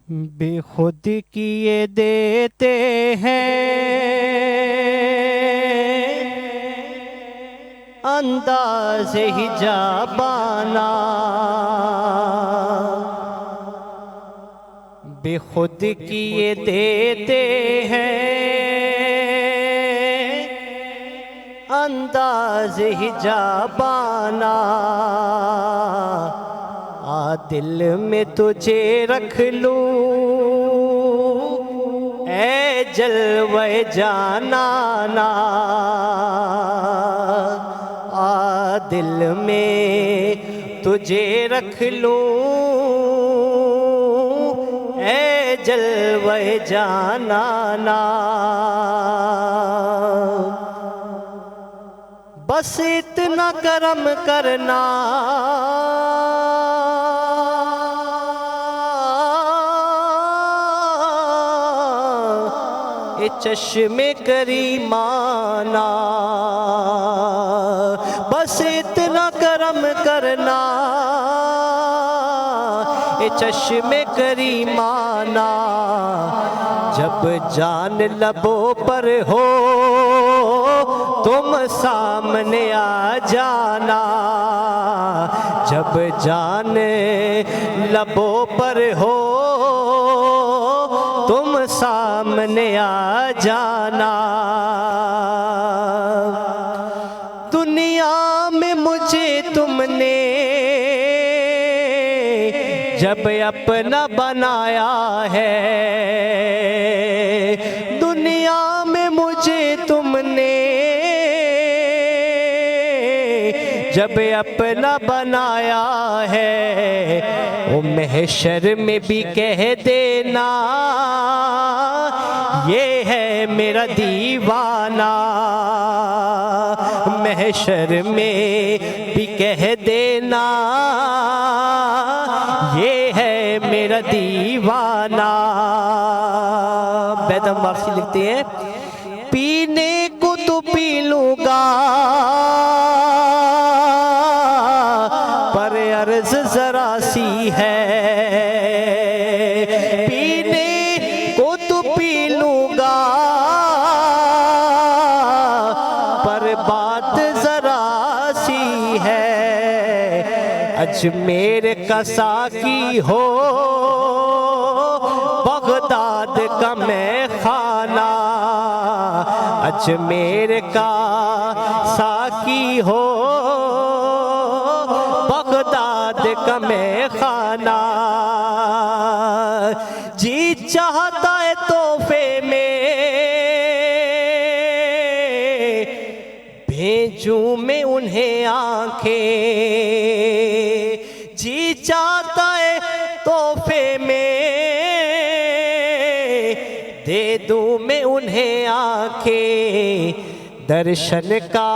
बेखुद किए देते हैं अंदाज़ हिजाबाना, बेखुद किए देते हैं अंदाज़ हिजाबाना। दिल में तुझे रख लूं ऐ जलवे जानाना, दिल में तुझे रख लूं ऐ जलवे जानाना। बस इतना करम करना ए चश्मे करीमाना, बस इतना करम करना ए चश्मे करीमाना। जब जान लबों पर हो तुम सामने आ जाना, जब जान लबों पर हो तुम सामने आ जाना। दुनिया में मुझे तुमने जब अपना बनाया है, दुनिया में मुझे तुमने जब अपना बनाया है, ओ महशर में भी कह देना ये है मेरा दीवाना। महशर में भी कह देना ये है मेरा दीवाना। बेदम वापसी लिखते हैं, पीने को तो पी लूंगा पर अर्ज जरा सी है, पीने को तो पी लूंगा पर बात जरा सी है। अजमेर का साकी हो बगदाद का मैं खाना, अजमेर का साकी हो बगदाद का मैं खाना। जी चाहता है तोहफे में भेजूं मैं उन्हें आंखें, जी चाहता है तोहफे में दे दूं मैं उन्हें आंखें। दर्शन का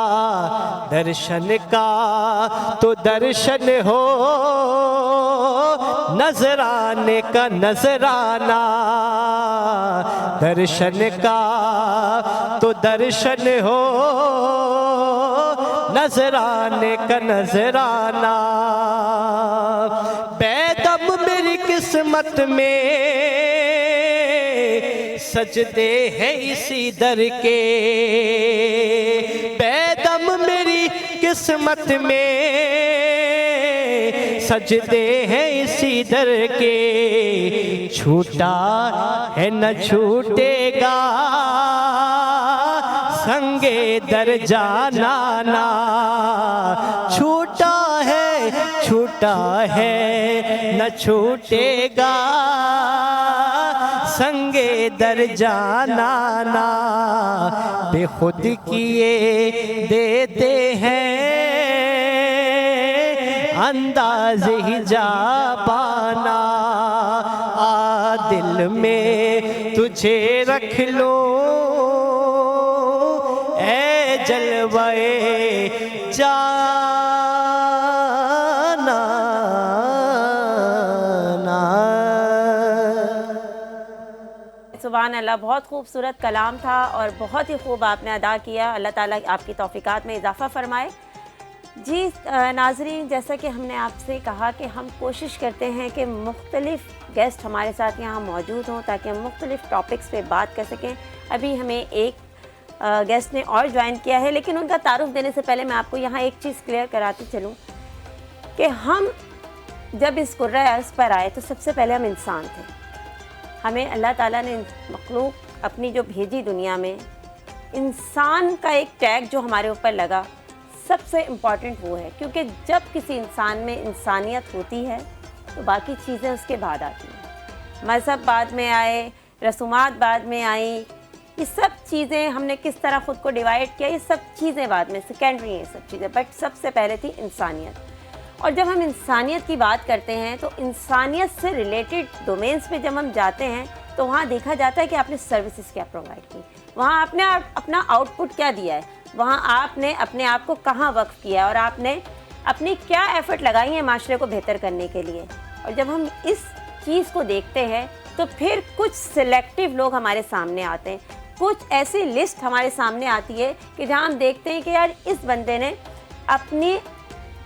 तो दर्शन हो, नजराने का नजराना। दर्शन का तो दर्शन हो, नजराने का नजराना। बेदम मेरी किस्मत में सजदे हैं इसी दर के, बेदम मेरी किस्मत में सजदे हैं इसी दर के। छूटा है न छूटेगा संगे दर जाना ना, छूटा है न छूटेगा संगे दर जाना ना। बेखुद किए देते हैं अंदाज हिजाबाना। दिल में तुझे रख लो ऐ जलवे जाना ना। सुभान अल्लाह, बहुत खूबसूरत कलाम था और बहुत ही खूब आपने अदा किया। अल्लाह ताला आपकी तौफीकात में इजाफ़ा फरमाए। जी नाजरीन, जैसा कि हमने आपसे कहा कि हम कोशिश करते हैं कि मुख्तलिफ़ गेस्ट हमारे साथ यहाँ मौजूद हों ताकि हम मुख्तलिफ़ टॉपिक्स पे बात कर सकें। अभी हमें एक गेस्ट ने और ज्वाइन किया है, लेकिन उनका तारुफ देने से पहले मैं आपको यहाँ एक चीज़ क्लियर कराती चलूँ कि हम जब इस कुर्रा अर्ज़ पर आए तो सबसे पहले हम इंसान थे। हमें अल्लाह ताला ने मखलूक अपनी जो भेजी दुनिया में, इंसान का एक टैग जो हमारे ऊपर लगा, सबसे इम्पॉर्टेंट वो है, क्योंकि जब किसी इंसान में इंसानियत होती है तो बाकी चीज़ें उसके बाद आती हैं। मज़हब बाद में आए, रसूमात बाद में आई, ये सब चीज़ें हमने किस तरह ख़ुद को डिवाइड किया, ये सब चीज़ें बाद में सेकेंडरी हैं सब चीज़ें, बट सबसे पहले थी इंसानियत। और जब हम इंसानियत की बात करते हैं तो इंसानियत से रिलेटेड डोमेन्स पे जब हम जाते हैं तो वहाँ देखा जाता है कि आपने सर्विसेज क्या प्रोवाइड की, वहाँ आपने अपना आउटपुट क्या दिया है, वहाँ आपने अपने आप को कहाँ वक्फ किया और आपने अपनी क्या एफ़र्ट लगाई है माशरे को बेहतर करने के लिए। और जब हम इस चीज़ को देखते हैं तो फिर कुछ सिलेक्टिव लोग हमारे सामने आते हैं, कुछ ऐसी लिस्ट हमारे सामने आती है कि जहाँ हम देखते हैं कि यार इस बंदे ने अपनी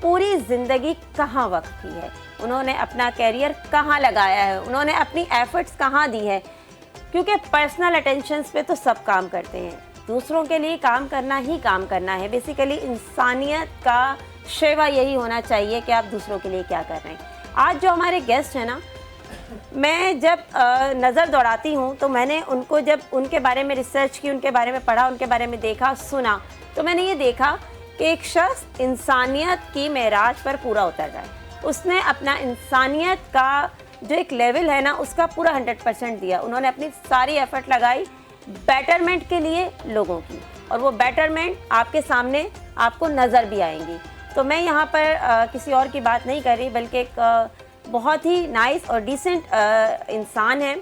पूरी ज़िंदगी कहाँ वक्त की है, उन्होंने अपना कैरियर कहाँ लगाया है, उन्होंने अपनी एफ़र्ट्स कहाँ दी है। क्योंकि पर्सनल अटेंशंस पे तो सब काम करते हैं, दूसरों के लिए काम करना ही काम करना है। बेसिकली इंसानियत का शेवा यही होना चाहिए कि आप दूसरों के लिए क्या कर रहे हैं। आज जो हमारे गेस्ट हैं ना, मैं जब नज़र दौड़ाती हूँ तो मैंने उनको जब उनके बारे में रिसर्च की, उनके बारे में पढ़ा, उनके बारे में देखा, सुना, तो मैंने ये देखा कि एक शख्स इंसानियत की मेराज पर पूरा उतर रहा है। उसने अपना इंसानियत का जो एक लेवल है ना, उसका पूरा 100% दिया। उन्होंने अपनी सारी एफ़र्ट लगाई बेटरमेंट के लिए लोगों की, और वो बेटरमेंट आपके सामने आपको नज़र भी आएंगी। तो मैं यहाँ पर किसी और की बात नहीं कर रही, बल्कि एक बहुत ही नाइस और डिसेंट इंसान है।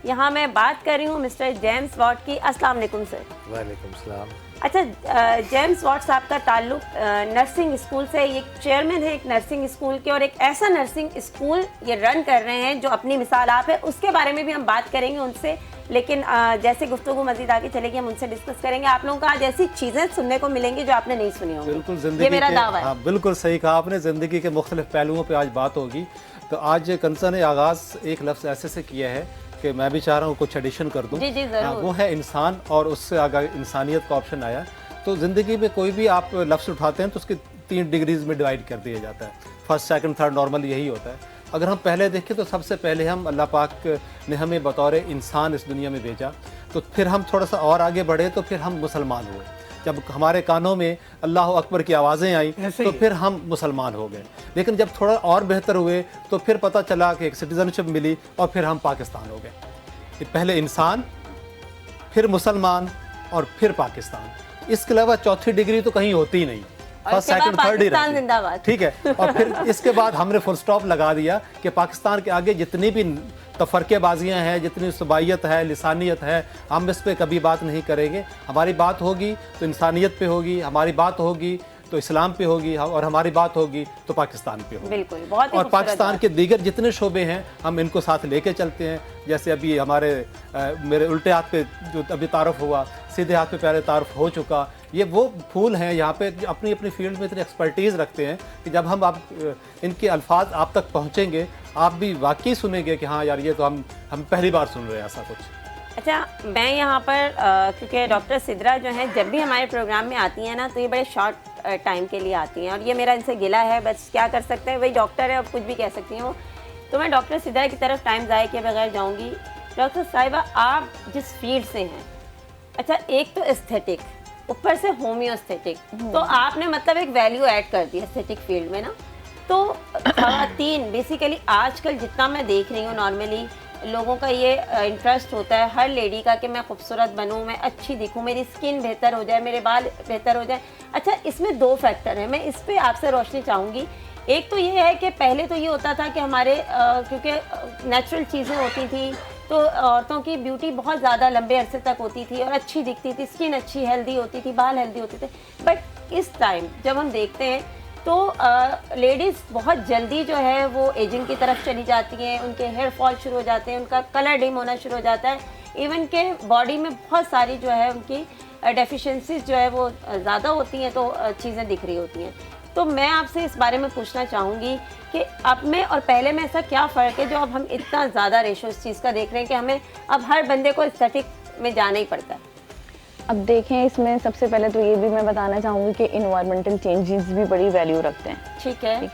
यहाँ मैं बात कर रही हूँ मिस्टर जेम्स वॉट की। अस्सलाम वालेकुम सर। वालेकुम सलाम। अच्छा, जेम्स वॉट साहब का ताल्लुक नर्सिंग स्कूल से, ये चेयरमैन है एक नर्सिंग स्कूल के, और एक ऐसा नर्सिंग स्कूल ये रन कर रहे हैं जो अपनी मिसाल आप है। उसके बारे में भी हम बात करेंगे उनसे, लेकिन जैसे गुफ्तगू मजीद आगे चलेगी हम उनसे डिस्कस करेंगे। आप लोगों को आज ऐसी चीज़ें सुनने को मिलेंगी जो आपने नहीं सुनी होंगी। बिल्कुल, जिंदगी ये मेरा के, दावा है। हाँ, बिल्कुल सही कहा आपने। ज़िंदगी के मुख्तलिफ पहलुओं पे आज बात होगी। तो आज कंसा ने आगाज़ एक लफ्ज़ ऐसे से किया है कि मैं भी चाह रहा हूँ कुछ एडिशन कर दूँ। जी जी ज़रूर। वो है इंसान, और उससे आगे इंसानियत का ऑप्शन आया। तो ज़िंदगी में कोई भी आप लफ्ज़ उठाते हैं तो उसके 3 डिग्रीज़ में डिवाइड कर दिया जाता है। फर्स्ट, सेकंड, थर्ड नॉर्मल यही होता है। अगर हम पहले देखें तो सबसे पहले हम अल्लाह पाक ने हमें बतौर इंसान इस दुनिया में भेजा, तो फिर हम थोड़ा सा और आगे बढ़े तो फिर हम मुसलमान हुए। जब हमारे कानों में अल्लाह अकबर की आवाज़ें आई तो फिर हम मुसलमान हो गए। लेकिन जब थोड़ा और बेहतर हुए तो फिर पता चला कि एक सिटीज़नशिप मिली और फिर हम पाकिस्तान हो गए। पहले इंसान, फिर मुसलमान और फिर पाकिस्तान। इसके अलावा चौथी डिग्री तो कहीं होती ही नहीं। फर्स्ट, सेकंड, थर्ड ही रहती, ठीक है। और फिर इसके बाद हमने फुल स्टॉप लगा दिया कि पाकिस्तान के आगे जितनी भी तफरकेबाजियाँ हैं, जितनी सुबाइयत है, लिसानियत है, हम इस पर कभी बात नहीं करेंगे। हमारी बात होगी तो इंसानियत पे होगी, हमारी बात होगी तो इस्लाम पे होगी, और हमारी बात होगी तो पाकिस्तान पे होगी। बिल्कुल, बहुत ही और पाकिस्तान के दीगर जितने शोबे हैं हम इनको साथ लेके चलते हैं। जैसे अभी हमारे मेरे उल्टे हाथ पे जो अभी तारुफ हुआ, सीधे हाथ पे पहले तारुफ हो चुका, ये वो फूल हैं यहाँ पे जो अपनी अपनी फील्ड में इतनी एक्सपर्टीज़ रखते हैं कि जब हम आप इनके अल्फाज आप तक पहुँचेंगे, आप भी वाकई सुनेंगे कि हाँ यार, ये तो हम पहली बार सुन रहे हैं ऐसा कुछ। अच्छा, मैं यहाँ पर क्योंकि डॉक्टर सिद्रा जो हैं जब भी हमारे प्रोग्राम में आती हैं ना, तो ये बड़े शॉर्ट टाइम के लिए आती हैं, और ये मेरा इनसे गिला है, बस क्या कर सकते हैं, वही डॉक्टर है और कुछ भी कह सकती हैं वो। तो मैं डॉक्टर सिद्रा की तरफ टाइम ज़ाया किए बगैर जाऊँगी। डॉक्टर साहिबा, आप जिस फील्ड से हैं, अच्छा एक तो एस्थेटिक, ऊपर से होम्योस्थेटिक, तो आपने मतलब एक वैल्यू ऐड कर दी एस्थेटिक फील्ड में ना। तो खवातीन बेसिकली आजकल जितना मैं देख रही हूँ, नॉर्मली लोगों का ये इंटरेस्ट होता है हर लेडी का कि मैं खूबसूरत बनूं, मैं अच्छी दिखूं, मेरी स्किन बेहतर हो जाए, मेरे बाल बेहतर हो जाए। अच्छा, इसमें 2 फैक्टर हैं, मैं इस पे आपसे रोशनी चाहूँगी। एक तो ये है कि पहले तो ये होता था कि हमारे क्योंकि नेचुरल चीज़ें होती थी तो औरतों की ब्यूटी बहुत ज़्यादा लंबे अरसे तक होती थी और अच्छी दिखती थी, स्किन अच्छी हेल्दी होती थी, बाल हेल्दी होते थे। बट इस टाइम जब हम देखते हैं तो लेडीज़ बहुत जल्दी जो है वो एजिंग की तरफ चली जाती हैं, उनके हेयर फॉल शुरू हो जाते हैं, उनका कलर डिम होना शुरू हो जाता है, इवन के बॉडी में बहुत सारी जो है उनकी डेफिशिएंसीज जो है वो ज़्यादा होती हैं, तो चीज़ें दिख रही होती हैं। तो मैं आपसे इस बारे में पूछना चाहूँगी कि अब में और पहले में ऐसा क्या फ़र्क है जो अब हम इतना ज़्यादा रेशो इस चीज़ का देख रहे हैं कि हमें अब हर बंदे को एस्थेटिक में जाना ही पड़ता है? अब देखें, इसमें सबसे पहले तो ये भी मैं बताना चाहूँगी कि इन्वायरमेंटल चेंजेस भी बड़ी वैल्यू रखते हैं। ठीक है।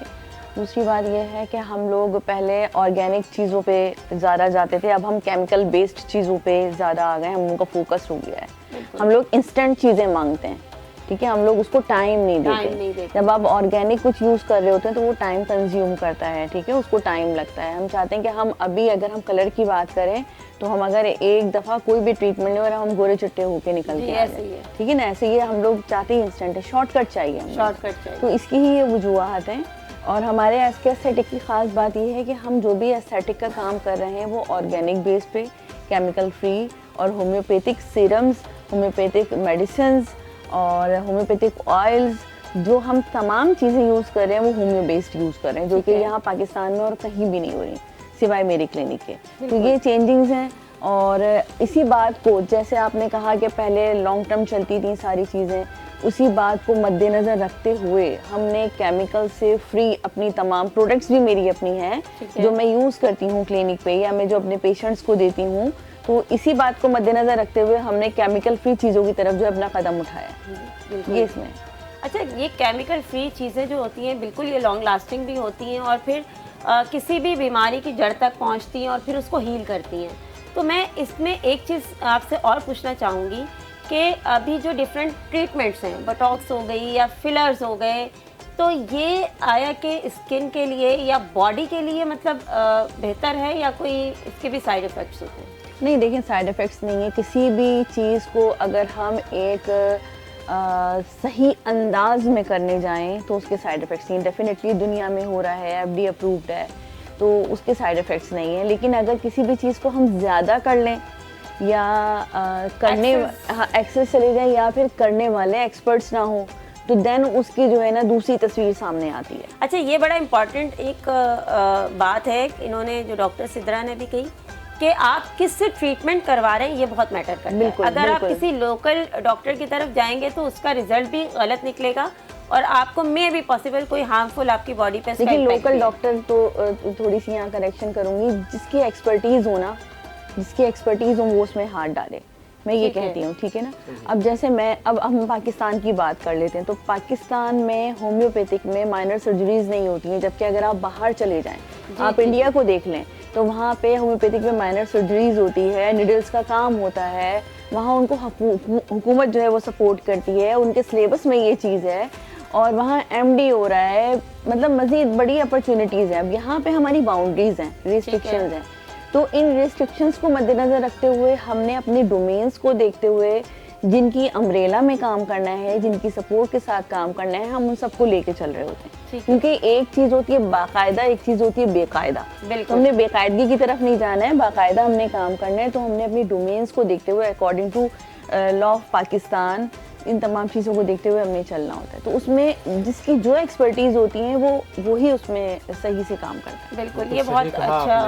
दूसरी बात यह है कि हम लोग पहले ऑर्गेनिक चीज़ों पे ज़्यादा जाते थे, अब हम केमिकल बेस्ड चीज़ों पे ज़्यादा आ गए, हम उनका फोकस हो गया है। हम लोग इंस्टेंट चीज़ें मांगते हैं, ठीक है, हम लोग उसको टाइम नहीं देते। जब आप ऑर्गेनिक कुछ यूज़ कर रहे होते हैं तो वो टाइम कंज्यूम करता है, ठीक है, उसको टाइम लगता है। हम चाहते हैं कि हम अभी अगर हम कलर की बात करें तो हम अगर एक दफ़ा कोई भी ट्रीटमेंट लें और हम गोरे चिट्टे होके निकल के आ जाए, ठीक है ना, ऐसे ही हम लोग चाहते हैं इंस्टेंट है, शॉर्टकट चाहिए, शॉर्टकट चाहिए। तो इसकी ही ये वजूहत हैं। और हमारे एस्थेटिक की ख़ास बात ये है कि हम जो भी एस्थेटिक का काम कर रहे हैं वो ऑर्गेनिक बेस पे, केमिकल फ्री और होम्योपैथिक सीरम्स, होम्योपैथिक मेडिसिन्स और होम्योपैथिक ऑयल्स, जो हम तमाम चीज़ें यूज़ कर रहे हैं वो होम्यो बेस्ड यूज़ कर रहे हैं, जो कि यहाँ पाकिस्तान में और कहीं भी नहीं हो रही सिवाय मेरे क्लिनिक के। तो ये चेंजिंग्स हैं। और इसी बात को, जैसे आपने कहा कि पहले लॉन्ग टर्म चलती थी सारी चीज़ें, उसी बात को मद्देनज़र रखते हुए हमने केमिकल से फ्री अपनी तमाम प्रोडक्ट्स भी मेरी अपनी हैं जो मैं यूज़ करती हूँ क्लिनिक पे या मैं जो अपने पेशेंट्स को देती हूँ, तो इसी बात को मद्देनज़र रखते हुए हमने केमिकल फ्री चीज़ों की तरफ जो अपना कदम उठाया, ये इसमें। अच्छा, ये केमिकल फ्री चीज़ें जो होती हैं बिल्कुल ये लॉन्ग लास्टिंग भी होती हैं और फिर किसी भी बीमारी की जड़ तक पहुंचती हैं और फिर उसको हील करती हैं। तो मैं इसमें एक चीज़ आपसे और पूछना चाहूँगी कि अभी जो डिफरेंट ट्रीटमेंट्स हैं, बोटॉक्स हो गई या फिलर्स हो गए, तो ये आया कि स्किन के लिए या बॉडी के लिए मतलब बेहतर है या कोई इसके भी साइड इफ़ेक्ट्स होते हैं? नहीं, देखिए, साइड इफ़ेक्ट्स नहीं है। किसी भी चीज़ को अगर हम एक सही अंदाज में करने जाएं तो उसके साइड इफ़ेक्ट्स नहीं। डेफिनेटली दुनिया में हो रहा है, एफडी अप्रूव्ड है, तो उसके साइड इफ़ेक्ट्स नहीं है। लेकिन अगर किसी भी चीज़ को हम ज़्यादा कर लें या करने एक्सेस चले जाए या फिर करने वाले एक्सपर्ट्स ना हो, तो देन उसकी जो है ना दूसरी तस्वीर सामने आती है। अच्छा, ये बड़ा इम्पॉर्टेंट एक बात है, इन्होंने जो डॉक्टर सिद्रा ने भी कही कि आप किससे ट्रीटमेंट करवा रहे हैं ये बहुत मैटर करता है। अगर आप किसी लोकल डॉक्टर की तरफ जाएंगे तो उसका रिजल्ट भी गलत निकलेगा और आपको मे भी पॉसिबल कोई हार्मफुल आपकी बॉडी पे। लेकिन लोकल डॉक्टर तो थोड़ी सी यहाँ करेक्शन करूँगी, जिसकी एक्सपर्टीज़ हो ना, जिसकी एक्सपर्टीज़ हो वो उसमें हाथ डाले, मैं ये कहती हूँ, ठीक है ना। अब जैसे अब हम पाकिस्तान की बात कर लेते हैं, तो पाकिस्तान में होम्योपैथिक में माइनर सर्जरीज नहीं होती हैं, जबकि अगर आप बाहर चले जाएं, आप इंडिया को देख लें तो वहाँ पे होम्योपैथिक में माइनर सर्जरीज होती है, निडल्स का काम होता है, वहाँ उनको हुकूमत जो है वो सपोर्ट करती है, उनके सिलेबस में ये चीज़ है और वहाँ एमडी हो रहा है, मतलब मज़ीद बड़ी अपॉर्चुनिटीज़ हैं। अब यहाँ पे हमारी बाउंड्रीज़ हैं, रिस्ट्रिक्शंस हैं, तो इन रिस्ट्रिक्शंस को मद्देनज़र रखते हुए हमने अपने डोमेन्स को देखते हुए जिनकी अम्ब्रेला में काम करना है, जिनकी सपोर्ट के साथ काम करना है, हम उन सबको लेके चल रहे होते हैं। क्योंकि एक चीज़ होती है बाकायदा, एक चीज़ होती है बेकायदा। तो हमने बेकायदगी की तरफ नहीं जाना है, बाकायदा हमने काम करना है। तो हमने अपनी डोमेन्स को देखते हुए according to law of Pakistan इन तमाम चीज़ों को देखते हुए हमें चलना होता है। तो उसमें जिसकी जो एक्सपर्टीज़ होती हैं वो ही उसमें सही से काम करता है। बिल्कुल, ये बहुत अच्छा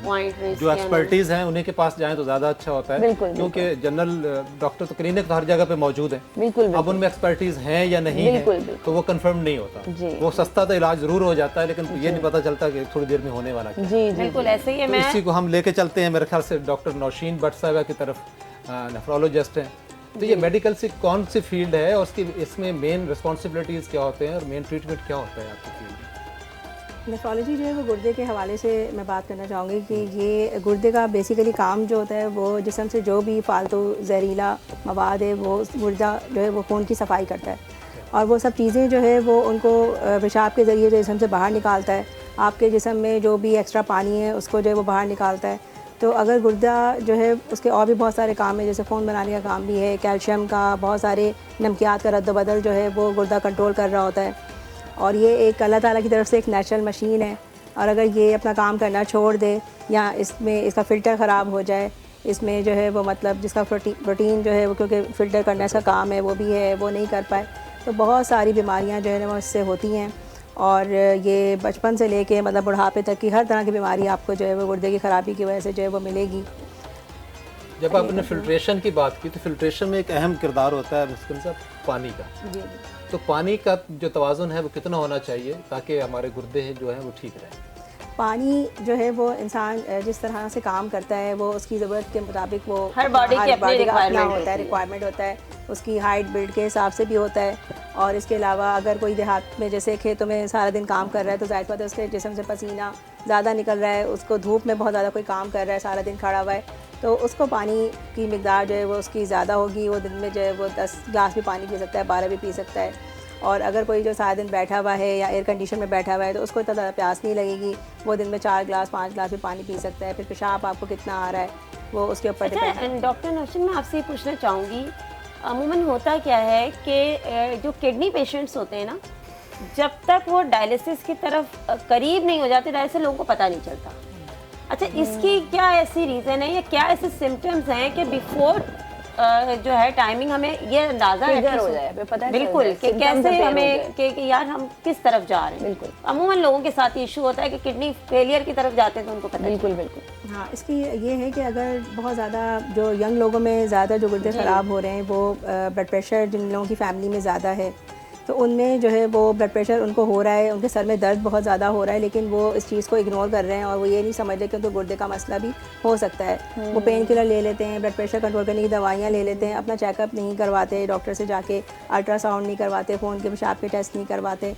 पॉइंट है। जो एक्सपर्टीज़ हैं उन्हीं के पास जाएं तो ज़्यादा अच्छा होता है, क्योंकि जनरल डॉक्टर तो क्लिनिक तो हर जगह पे मौजूद है। बिल्कुल, अब उनमें एक्सपर्टीज़ है या नहीं है तो वो कंफर्म नहीं होता। वो सस्ता तो इलाज ज़रूर हो जाता है, लेकिन ये नहीं पता चलता कि थोड़ी देर में होने वाला क्या। जी, बिल्कुल ऐसे ही है। मैं इसी को हम लेके चलते हैं मेरे ख्याल से डॉक्टर नौशीन भट्ट साहिबा की तरफ, नेफ्रोलॉजिस्ट हैं। तो ये मेडिकल से कौन सी फील्ड है और उसकी इसमें मेन रिस्पॉन्सिबिलिटीज़ क्या होते हैं और मेन ट्रीटमेंट क्या होता है आपकी फील्ड में? नेफ्रोलॉजी जो है वो गुर्दे के हवाले से मैं बात करना चाहूँगी कि ये गुर्दे का बेसिकली काम जो होता है वो जिस्म से जो भी फालतू जहरीला मवाद है वो गुर्दा जो है वो खून की सफाई करता है और वो सब चीज़ें जो है वो उनको पेशाब के ज़रिए जो जिस्म से बाहर निकालता है। आपके जिस्म में जो भी एक्स्ट्रा पानी है उसको जो है वो बाहर निकालता है। तो अगर गुर्दा जो है उसके और भी बहुत सारे काम है, जैसे खून बनाने का काम भी है, कैल्शियम का, बहुत सारे नमकियात का रद्द-बदल जो है वो गुर्दा कंट्रोल कर रहा होता है और ये एक अल्लाह ताला की तरफ से एक नेचुरल मशीन है। और अगर ये अपना काम करना छोड़ दे या इसमें इसका फ़िल्टर ख़राब हो जाए, इसमें जो है वो मतलब जिसका प्रोटीन जो है वो क्योंकि फ़िल्टर करना इसका काम है वो भी है, वो नहीं कर पाए तो बहुत सारी बीमारियाँ जो है ना वो इससे होती हैं। और ये बचपन से लेके मतलब बुढ़ापे तक की हर तरह की बीमारी आपको जो है वो गुर्दे की ख़राबी की वजह से जो है वो मिलेगी। जब आपने फिल्ट्रेशन की बात की तो फिल्ट्रेशन में एक अहम किरदार होता है मुस्किन साहब पानी का। जी तो पानी का जो तवाज़ुन है वो कितना होना चाहिए ताकि हमारे गुर्दे जो हैं वो ठीक रहें? पानी जो है वो इंसान जिस तरह से काम करता है वो उसकी ज़रूरत के मुताबिक वो हर बॉडी की अपनी का अपना requirement होता होती है, है। रिक्वायरमेंट होता है, उसकी हाइट बिल्ड के हिसाब से भी होता है। और इसके अलावा अगर कोई देहात में जैसे खेतों में सारा दिन काम कर रहा है तो जाहिर बात है उसके जिस्म से पसीना ज़्यादा निकल रहा है, उसको धूप में बहुत ज़्यादा कोई काम कर रहा है, सारा दिन खड़ा हुआ है, तो उसको पानी की मिकदार जो है वो उसकी ज़्यादा होगी। वो दिन में जो है वो 10 गिलास भी पानी पी सकता है, 12 भी पी सकता है। और अगर कोई जो सारा दिन बैठा हुआ है या एयर कंडीशन में बैठा हुआ है तो उसको इतना ज़्यादा प्यास नहीं लगेगी, वो दिन में 4 गिलास 5 गिलास भी पानी पी सकता है। फिर पेशाब आपको कितना आ रहा है वो उसके ऊपर डिपेंड। अच्छा डॉक्टर नौशीन, मैं आपसे ये पूछना चाहूँगी, अमूमन होता क्या है कि जो किडनी पेशेंट्स होते हैं ना, जब तक वो डायलिसिस की तरफ करीब नहीं हो जाते डायलिसिस लोगों को पता नहीं चलता। अच्छा, इसकी क्या ऐसी रीज़न है या क्या ऐसे सिम्टम्स हैं कि बिफोर जो है टाइमिंग हमें ये अंदाजा Trigger at least हो जाए, फिर पता चल बिल्कुल जाए, कि symptoms कैसे appear हो हमें जाए। कि यार हम किस तरफ जा रहे हैं। बिल्कुल। अमूमन लोगों के साथ इशू होता है कि किडनी फेलियर की तरफ जाते हैं तो उनको पता नहीं बिल्कुल बिल्कुल। हाँ, इसकी ये है कि अगर बहुत ज़्यादा जो यंग लोगों में ज़्यादा जो गुर्दे ख़राब हो रहे हैं वो ब्लड प्रेशर जिन लोगों की फैमिली में ज़्यादा है तो उनमें जो है वो ब्लड प्रेशर उनको हो रहा है, उनके सर में दर्द बहुत ज़्यादा हो रहा है, लेकिन वो इस चीज़ को इग्नोर कर रहे हैं और वो ये नहीं समझ रहे कि उनको गुर्दे का मसला भी हो सकता है। वो पेन किलर ले लेते हैं, ब्लड प्रेशर कंट्रोल करने की दवाइयाँ ले लेते हैं, अपना चेकअप नहीं करवाते, डॉक्टर से जाके अल्ट्रासाउंड नहीं करवाते, ख़ून के पेशाब के टेस्ट नहीं करवाते,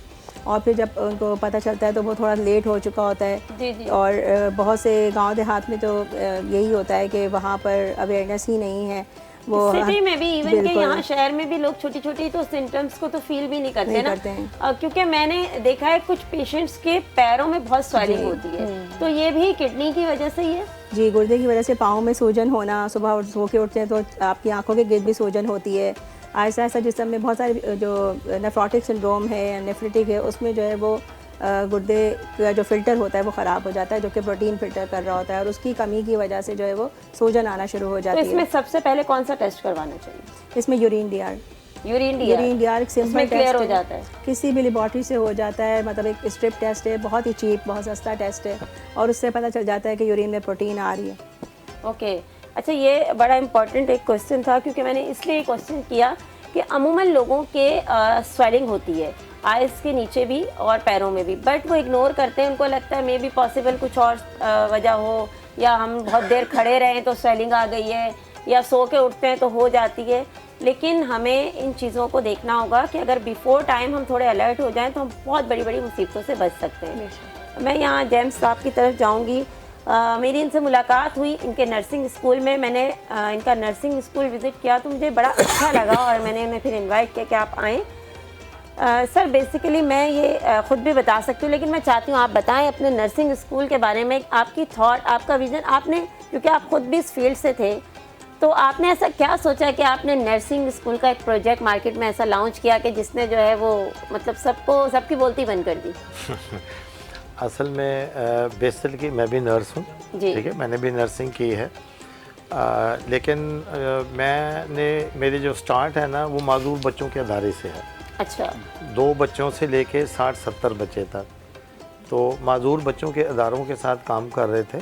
और फिर जब उनको पता चलता है तो वो थोड़ा लेट हो चुका होता है। जी, जी। और बहुत से गांव देहात में तो यही होता है कि वहाँ पर अवेयरनेस ही नहीं है। वो सिटी में भी इवन के बिल्कुल। यहाँ शहर में भी लोग छोटी छोटी तो सिम्टम्स को तो फील भी नहीं करते नहीं ना करते हैं। क्योंकि मैंने देखा है कुछ पेशेंट्स के पैरों में बहुत स्वेलिंग होती है, तो ये भी किडनी की वजह से ही है। जी, गुर्दे की वजह से पाँव में सूजन होना, सुबह सो के उठते हैं तो आपकी आंखों के गिर्द भी सूजन होती है। ऐसा ऐसा जिस्म में बहुत सारे जो नेफ्रोटिक सिंड्रोम है या नेफ्रिटिक है उसमें जो है वो गुर्दे का जो फ़िल्टर होता है वो ख़राब हो जाता है, जो कि प्रोटीन फ़िल्टर कर रहा होता है, और उसकी कमी की वजह से जो है वो सूजन आना शुरू हो तो जाती इसमें है। सबसे पहले कौन सा टेस्ट करवाना चाहिए? इसमें यूरिन डी आर यूरिन एक सिंपल इसमें क्लियर हो टेस्ट जाता है। किसी भी लेबॉर्ट्री से हो जाता है, मतलब एक स्ट्रिप टेस्ट है, बहुत ही चीप, बहुत सस्ता टेस्ट है, और उससे पता चल जाता है कि यूरिन में प्रोटीन आ रही है। ओके, अच्छा ये बड़ा इम्पोर्टेंट एक क्वेश्चन था क्योंकि मैंने इसलिए क्वेश्चन किया कि अमूमन लोगों के स्वेलिंग होती है आइज़ के नीचे भी और पैरों में भी, बट वो इग्नोर करते हैं, उनको लगता है मे बी पॉसिबल कुछ और वजह हो, या हम बहुत देर खड़े रहें तो स्वेलिंग आ गई है, या सो के उठते हैं तो हो जाती है। लेकिन हमें इन चीज़ों को देखना होगा कि अगर बिफोर टाइम हम थोड़े अलर्ट हो जाएं तो हम बहुत बड़ी बड़ी मुसीबतों से बच सकते हैं। मैं यहाँ जेम्स साहब की तरफ जाऊँगी। मेरी इनसे मुलाकात हुई इनके नर्सिंग स्कूल में, मैंने इनका नर्सिंग स्कूल विज़िट किया तो मुझे बड़ा अच्छा लगा और मैंने उन्हें फिर इनवाइट किया कि आप आएँ। सर बेसिकली मैं ये ख़ुद भी बता सकती हूँ, लेकिन मैं चाहती हूँ आप बताएं अपने नर्सिंग स्कूल के बारे में, आपकी थॉट, आपका विज़न। आपने, क्योंकि आप ख़ुद भी इस फील्ड से थे, तो आपने ऐसा क्या सोचा कि आपने नर्सिंग स्कूल का एक प्रोजेक्ट मार्केट में ऐसा लॉन्च किया कि जिसने जो है वो मतलब सबकी बोलती बंद कर दी? असल में बेसिकली मैं भी नर्स हूँ, जी। ठीक है, मैंने भी नर्सिंग की है, लेकिन मेरी जो स्टार्ट है ना वो माजूर बच्चों के अदारे से है। अच्छा। 2 बच्चों से लेके 60-70 बच्चे तक, तो माजूर बच्चों के अदारों के साथ काम कर रहे थे।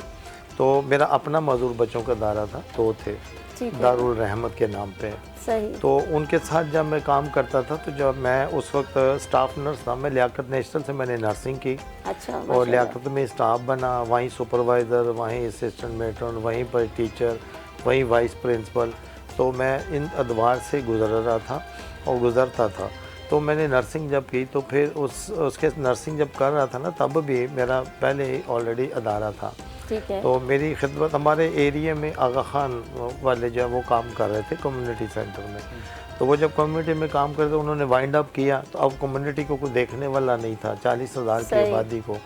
तो मेरा अपना माजूर बच्चों का अदारा था, 2 थे, ठीक है। दारुल रहमत के नाम पे। सही। तो उनके साथ जब मैं काम करता था तो जब मैं उस वक्त स्टाफ नर्स था, मैं लियाकत नेशनल से मैंने नर्सिंग की, अच्छा। और माशाल्लाह। लियाकत में स्टाफ बना, वहीं सुपरवाइज़र, वहीं असिस्टेंट मेट्रन, वहीं पर टीचर, वहीं वाइस प्रिंसिपल। तो मैं इन अदवार से गुजर रहा था और गुज़रता था। तो मैंने नर्सिंग जब की तो फिर उसके नर्सिंग जब कर रहा था ना, तब भी मेरा पहले ही ऑलरेडी अदारा था। ठीक है। तो मेरी खिदमत हमारे एरिया में आगा खान वाले जो है वो काम कर रहे थे कम्युनिटी सेंटर में। तो वो जब कम्युनिटी में काम करते उन्होंने वाइंड अप किया, तो अब कम्युनिटी को कोई देखने वाला नहीं था, 40,000 की आबादी को।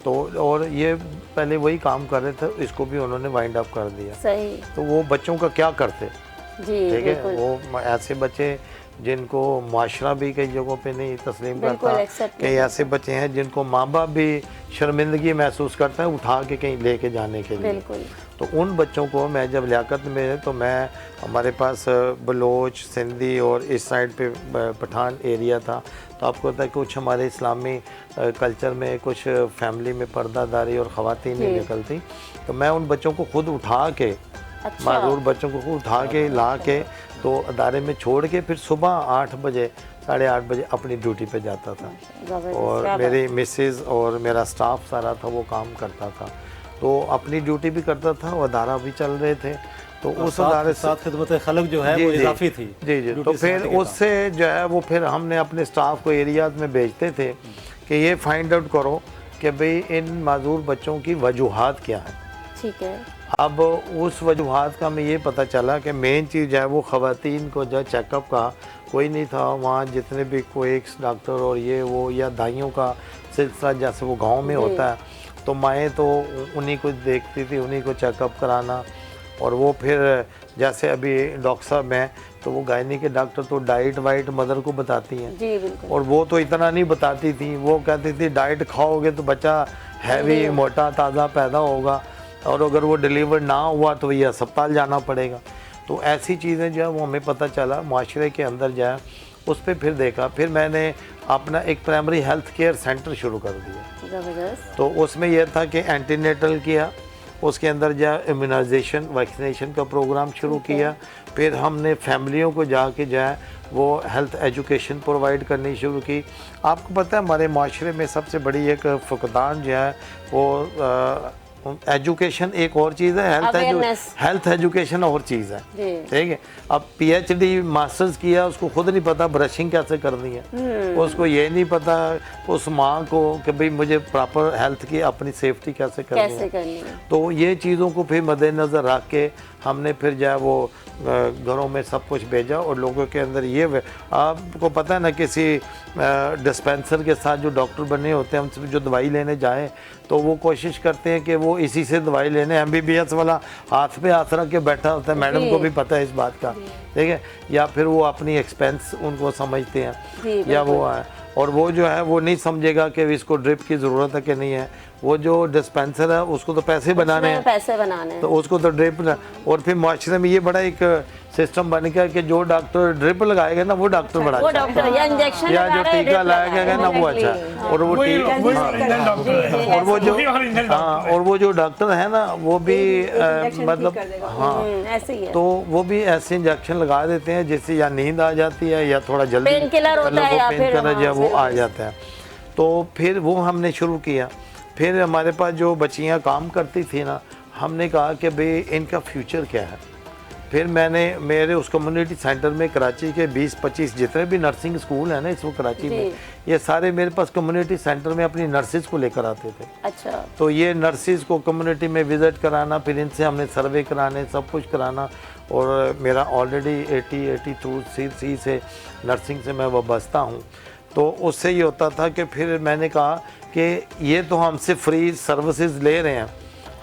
तो और ये पहले वही काम कर रहे थे, इसको भी उन्होंने वाइंड अप कर दिया। सही। तो वो बच्चों का क्या करते, जी ठीक है, बिल्कुल। वो ऐसे बच्चे जिनको माशरा भी कई जगहों पे नहीं तस्लीम बिल्कुल करता, accept कई नहीं ऐसे बच्चे हैं जिनको माँ बाप भी शर्मिंदगी महसूस करता है उठा के कहीं लेके जाने के लिए। बिल्कुल। तो उन बच्चों को मैं जब लियाकत में, तो मैं हमारे पास बलोच, सिंधी और इस साइड पे पठान एरिया था। तो आपको पता है कुछ हमारे इस्लामी कल्चर में कुछ फैमिली में पर्दादारी और ख़वातीन नहीं निकलती, तो मैं उन बच्चों को खुद उठा के अच्छा। माजूर बच्चों को उठा के ला के तो अदारे में छोड़ के फिर सुबह 8 बजे 8:30 बजे अपनी ड्यूटी पे जाता था। ज़बरदस्त, और क्या मेरी मिसेज और मेरा स्टाफ सारा था वो काम करता था, तो अपनी ड्यूटी भी करता था और अदारा भी चल रहे थे। तो उस अदारे से साथ खिदमत खलक जो है जी, वो जी। इजाफी थी। जी जी। ड्यूटी तो से फिर हटके काम। उससे जो है वो फिर हमने अपने स्टाफ को एरियाज में भेजते थे कि ये फाइंड आउट करो कि भाई इन माजूर बच्चों की वजूहात क्या है। ठीक है। अब उस वजूहात का हमें ये पता चला कि मेन चीज़ जो है वो ख़वातीन को जो चेकअप का कोई नहीं था वहाँ, जितने भी कोएक्स डॉक्टर और ये वो या दाइयों का सिलसिला जैसे वो गांव में होता है, तो माएँ तो उन्हीं को देखती थी, उन्हीं को चेकअप कराना। और वो फिर जैसे अभी डॉक्टर साहब हैं तो वो गायनी के डॉक्टर तो डाइट वाइट मदर को बताती हैं, जी बिल्कुल। और वो तो इतना नहीं बताती थी, वो कहती थी डाइट खाओगे तो बच्चा हैवी मोटा ताज़ा पैदा होगा, और अगर वो डिलीवर ना हुआ तो ये अस्पताल जाना पड़ेगा। तो ऐसी चीज़ें जो है वो हमें पता चला माशरे के अंदर जो है, उस पर फिर देखा। फिर मैंने अपना एक प्राइमरी हेल्थ केयर सेंटर शुरू कर दिया। ज़बरदस्त। तो उसमें यह था कि एंटीनेटल किया, उसके अंदर जो है इम्यूनाइजेशन वैक्सीनेशन का प्रोग्राम शुरू किया। फिर हमने फैमिलियों को जाके जो है वो हेल्थ एजुकेशन प्रोवाइड करनी शुरू की। आपको पता है हमारे माशरे में सबसे बड़ी एक फुकदान जो है वो एजुकेशन एक और चीज़ है, Awareness। हेल्थ एजुकेशन और चीज़ है। जी। ठीक है। अब पीएचडी मास्टर्स किया, उसको खुद नहीं पता ब्रशिंग कैसे करनी है, उसको ये नहीं पता उस माँ को कि भाई मुझे प्रॉपर हेल्थ की अपनी सेफ्टी कैसे कैसे है। करनी है। तो ये चीज़ों को फिर मद्देनज़र रख के हमने फिर जो है वो घरों में सब कुछ भेजा। और लोगों के अंदर ये आपको पता है ना, किसी डिस्पेंसर के साथ जो डॉक्टर बने होते हैं, हमसे जो दवाई लेने जाए तो वो कोशिश करते हैं कि वो इसी से दवाई लेने। एमबीबीएस वाला हाथ पे हाथ रख के बैठा होता है, मैडम को भी पता है इस बात का, ठीक है। या फिर वो अपनी एक्सपेंस उनको समझते हैं, या वो है, और वो जो है वो नहीं समझेगा कि इसको ड्रिप की ज़रूरत है कि नहीं है। वो जो डिस्पेंसर है उसको तो पैसे बनाने हैं, पैसे बनाने हैं। तो उसको तो ड्रिप और फिर माशरे में ये बड़ा एक सिस्टम बन गया कि जो डॉक्टर ड्रिप लगाएगा ना वो डॉक्टर बड़ा वो अच्छा है। डॉक्टर या इंजेक्शन या जो टीका लगाएगा ना वो अच्छा है। और वो और वो जो और वो जो डॉक्टर है ना वो भी मतलब ऐसे ही है। तो वो भी ऐसे इंजेक्शन लगा देते हैं जिससे या नींद आ जाती है या थोड़ा जल्दी पेन किलर होता है या पेन फिर किलर जो वो आ जाता है। तो फिर वो हमने शुरू किया। फिर हमारे पास जो बच्चियां काम करती थी ना, हमने कहा कि भाई इनका फ्यूचर क्या है। फिर मैंने मेरे उस कम्युनिटी सेंटर में कराची के 20-25 जितने भी नर्सिंग स्कूल हैं ना इस वक्त कराची में, ये सारे मेरे पास कम्युनिटी सेंटर में अपनी नर्सिस को लेकर आते थे। अच्छा। तो ये नर्सिस को कम्युनिटी में विज़िट कराना, फिर इनसे हमने सर्वे कराने, सब कुछ कराना। और मेरा ऑलरेडी 82 से नर्सिंग से मैं वाबस्ता हूँ। तो उससे ये होता था कि फिर मैंने कहा कि ये तो हमसे फ्री सर्विसेज ले रहे हैं,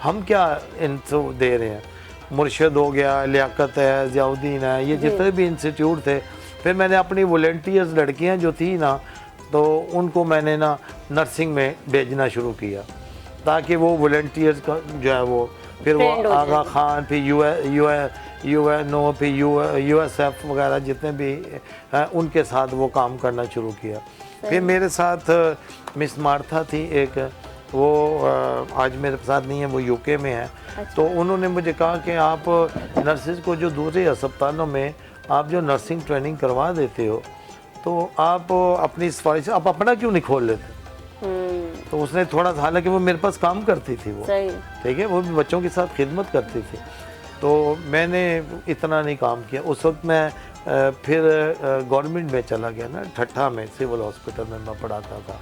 हम क्या इनको दे रहे हैं। मुर्शिद हो गया, लियाकत है, ज़ियाउद्दीन है, ये जितने भी इंस्टीट्यूट थे। फिर मैंने अपनी वॉलंटियर्स लड़कियां जो थी ना, तो उनको मैंने ना नर्सिंग में भेजना शुरू किया ताकि वो वॉलंटियर्स का जो है वो फिर वो आगा खान, फिर यूएनओ, फिर यूएसएफ वगैरह जितने भी हैं उनके साथ वो काम करना शुरू किया। फिर मेरे साथ मिस मार्था थी एक, वो आज मेरे साथ नहीं है, वो यूके में है। तो उन्होंने मुझे कहा कि आप नर्सिस को जो दूसरे अस्पतालों में आप जो नर्सिंग ट्रेनिंग करवा देते हो, तो आप अपनी सिफारिश आप अपना क्यों नहीं खोल लेते। तो उसने थोड़ा सा, हालांकि वो मेरे पास काम करती थी वो, ठीक है, वो भी बच्चों के साथ खिदमत करती थी। तो मैंने इतना नहीं काम किया उस वक्त। मैं फिर गवर्नमेंट में चला गया ना, ठट्ठा में सिविल हॉस्पिटल में मैं पढ़ाता था।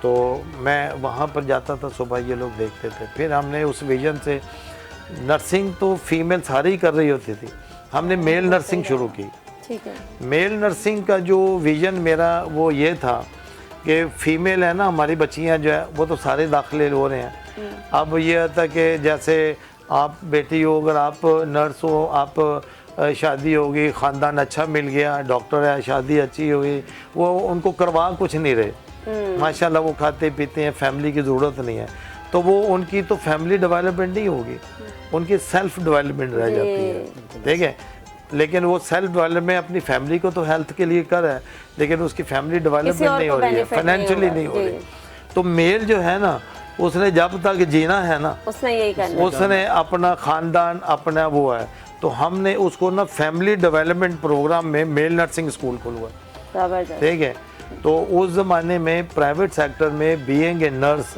तो मैं वहाँ पर जाता था, सुबह ये लोग देखते थे। फिर हमने उस विजन से, नर्सिंग तो फीमेल सारी ही कर रही होती थी, हमने मेल नर्सिंग शुरू की। ठीक है। मेल नर्सिंग का जो विजन मेरा वो ये था कि फ़ीमेल है ना, हमारी बच्चियाँ जो है वो तो सारे दाखिले हो रहे हैं। अब ये होता कि जैसे आप बेटी हो, अगर आप नर्स हो, आप शादी होगी, ख़ानदान अच्छा मिल गया, डॉक्टर है, शादी अच्छी हुई, वो उनको करवा कुछ नहीं रहे, माशाल्लाह वो खाते पीते हैं, फैमिली की ज़रूरत नहीं है। तो वो उनकी तो फैमिली डेवलपमेंट नहीं होगी, उनकी सेल्फ डेवलपमेंट रह जाती है, ठीक है। लेकिन वो सेल्फ डेवलपमेंट अपनी फैमिली को तो हेल्थ के लिए कर है, लेकिन उसकी फैमिली डेवलपमेंट नहीं हो रही है, फाइनेंशियली नहीं हो रही। तो मेल जो है ना, उसने जब तक जीना है ना, उसने यही करना। उसने अपना खानदान अपना वो है, तो हमने उसको ना फैमिली डेवलपमेंट प्रोग्राम में मेल नर्सिंग स्कूल खुलवा, जबरदस्त। ठीक है। तो उस ज़माने में प्राइवेट सेक्टर में बीइंग ए नर्स,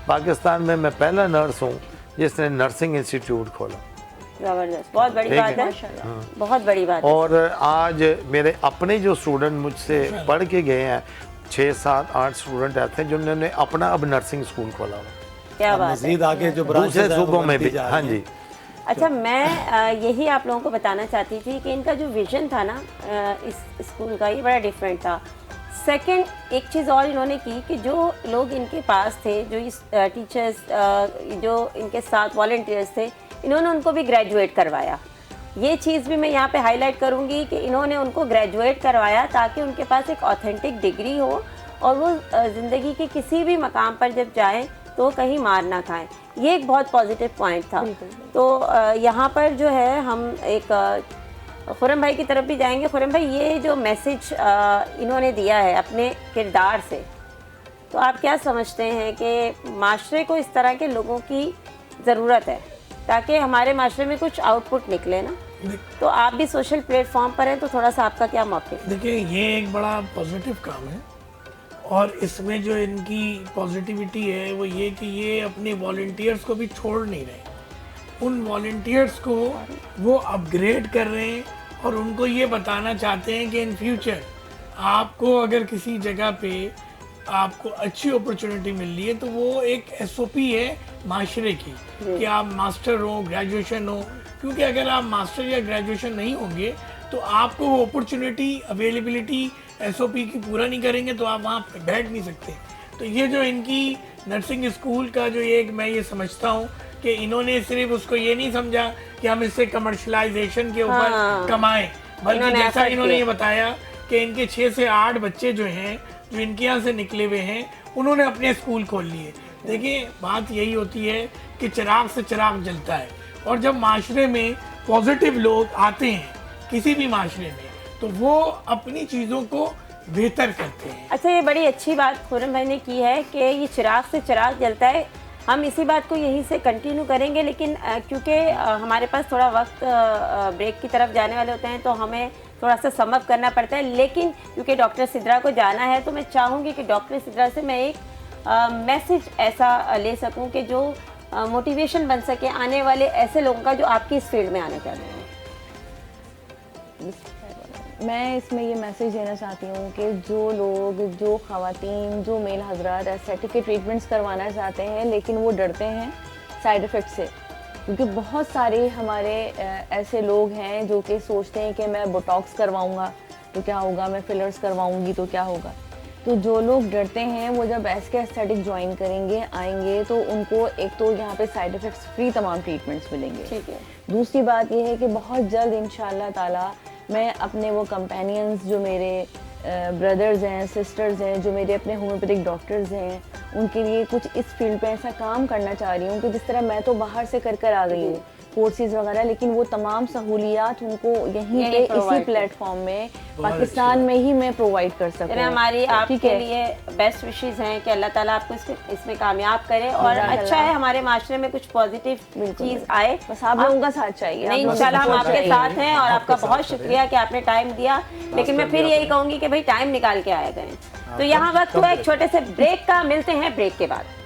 पाकिस्तान में मैं पहला नर्स हूँ जिसने नर्सिंग इंस्टीट्यूट खोला। जबरदस्त, बहुत बड़ी ठीक बात है। है, बहुत बड़ी बात है। और आज मेरे अपने जो स्टूडेंट मुझसे पढ़ के गए हैं, 6, 7, 8 स्टूडेंट ऐसे हैं जिन्होंने अपना अब नर्सिंग स्कूल खोला हुआ, क्या बात है। मजीद आगे जो दूसरे ब्रांचेस हैं वो सूबों में बनती भी। जा हाँ रही हैं। जी। अच्छा, मैं यही आप लोगों को बताना चाहती थी कि इनका जो विजन था ना इस स्कूल का, ये बड़ा डिफरेंट था। सेकंड, एक चीज़ और इन्होंने की कि जो लोग इनके पास थे, जो इस टीचर्स जो इनके साथ वॉलंटियर्स थे, इन्होंने उनको भी ग्रेजुएट करवाया। ये चीज़ भी मैं यहाँ पे हाईलाइट करूँगी कि इन्होंने उनको ग्रेजुएट करवाया ताकि उनके पास एक ऑथेंटिक डिग्री हो और वो ज़िंदगी के किसी भी मकाम पर जब जाएं तो वो कहीं मार ना खाएं। ये एक बहुत पॉजिटिव पॉइंट था। तो यहाँ पर जो है हम एक खुरम भाई की तरफ भी जाएंगे। खुरम भाई, ये जो मैसेज इन्होंने दिया है अपने किरदार से, तो आप क्या समझते हैं कि माशरे को इस तरह के लोगों की ज़रूरत है ताकि हमारे माशरे में कुछ आउटपुट निकले ना? तो आप भी सोशल प्लेटफॉर्म पर हैं, तो थोड़ा सा आपका क्या मौक़िफ़ है? देखिए, ये एक बड़ा पॉजिटिव काम है और इसमें जो इनकी पॉजिटिविटी है वो ये कि ये अपने वॉलंटियर्स को भी छोड़ नहीं रहे। उन वॉलंटियर्स को वो अपग्रेड कर रहे हैं और उनको ये बताना चाहते हैं कि इन फ्यूचर आपको अगर किसी जगह पे आपको अच्छी अपॉर्चुनिटी मिल रही है तो वो एक एसओपी है माशरे की कि आप मास्टर हो, ग्रेजुएशन हो। क्योंकि अगर आप मास्टर या ग्रेजुएशन नहीं होंगे तो आपको वो अपॉर्चुनिटी, अवेलेबिलिटी एसओपी की पूरा नहीं करेंगे तो आप वहाँ बैठ नहीं सकते। तो ये जो इनकी नर्सिंग स्कूल का जो एक मैं ये समझता हूँ कि इन्होंने सिर्फ उसको ये नहीं समझा कि हम इससे कमर्शलाइजेशन के ऊपर कमाएं, बल्कि जैसा इन्होंने ये बताया कि इनके 6 से 8 बच्चे जो हैं, जो इनके यहाँ से निकले हुए हैं, उन्होंने अपने स्कूल खोल लिए। देखिए, बात यही होती है कि चिराग से चिराग जलता है और जब माशरे में पॉजिटिव लोग आते हैं किसी भी माशरे में तो वो अपनी चीज़ों को बेहतर करते हैं। अच्छा, ये बड़ी अच्छी बात खुरम भाई ने की है कि ये चिराग से चिराग जलता है। हम इसी बात को यहीं से कंटिन्यू करेंगे, लेकिन क्योंकि हमारे पास थोड़ा वक्त ब्रेक की तरफ जाने वाले होते हैं तो हमें थोड़ा सा सम अप करना पड़ता है। लेकिन क्योंकि डॉक्टर सिद्रा को जाना है तो मैं चाहूँगी कि डॉक्टर सिद्रा से मैं एक मैसेज ऐसा ले सकूँ कि जो मोटिवेशन बन सके आने वाले ऐसे लोगों का जो आपकी इस फील्ड में आना चाहते हैं। मैं इसमें ये मैसेज देना चाहती हूँ कि जो लोग, जो ख़वातीन, जो मेल हजरात एस्थेटिक के ट्रीटमेंट्स करवाना चाहते हैं लेकिन वो डरते हैं साइड इफ़ेक्ट से, क्योंकि बहुत सारे हमारे ऐसे लोग हैं जो कि सोचते हैं कि मैं बोटॉक्स करवाऊँगा तो क्या होगा, मैं फिलर्स करवाऊँगी तो क्या होगा। तो जो लोग डरते हैं वो जब एसके एस्थेटिक ज्वाइन करेंगे, आएंगे, तो उनको एक तो यहाँ पे साइड इफ़ेक्ट्स फ्री तमाम ट्रीटमेंट्स मिलेंगे। ठीक है। दूसरी बात ये है कि बहुत जल्द इंशाअल्लाह ताला मैं अपने वो कंपेनियंस जो मेरे ब्रदर्स हैं, सिस्टर्स हैं, जो मेरे अपने होम्योपैथिक डॉक्टर्स हैं, उनके लिए कुछ इस फील्ड पे ऐसा काम करना चाह रही हूँ कि जिस तरह मैं तो बाहर से कर आ गई हूँ कोर्सेज वगैरह, लेकिन वो तमाम सहूलियात उनको यहीं पे इसी प्लेटफॉर्म में पाकिस्तान में ही मैं प्रोवाइड कर सकूँ। हमारी आपके लिए बेस्ट विशेस हैं कि अल्लाह ताला आपको इसमें कामयाब करे और अच्छा है हमारे माशरे में कुछ पॉजिटिव चीज़ आए। बस आप लोगों का साथ चाहिए। नहीं, इंशाल्लाह हम आपके साथ हैं और आपका बहुत शुक्रिया कि आपने टाइम दिया। लेकिन मैं फिर यही कहूँगी कि भाई टाइम निकाल के आए गए। तो यहाँ वक्त हुआ एक छोटे से ब्रेक का, मिलते हैं ब्रेक के बाद।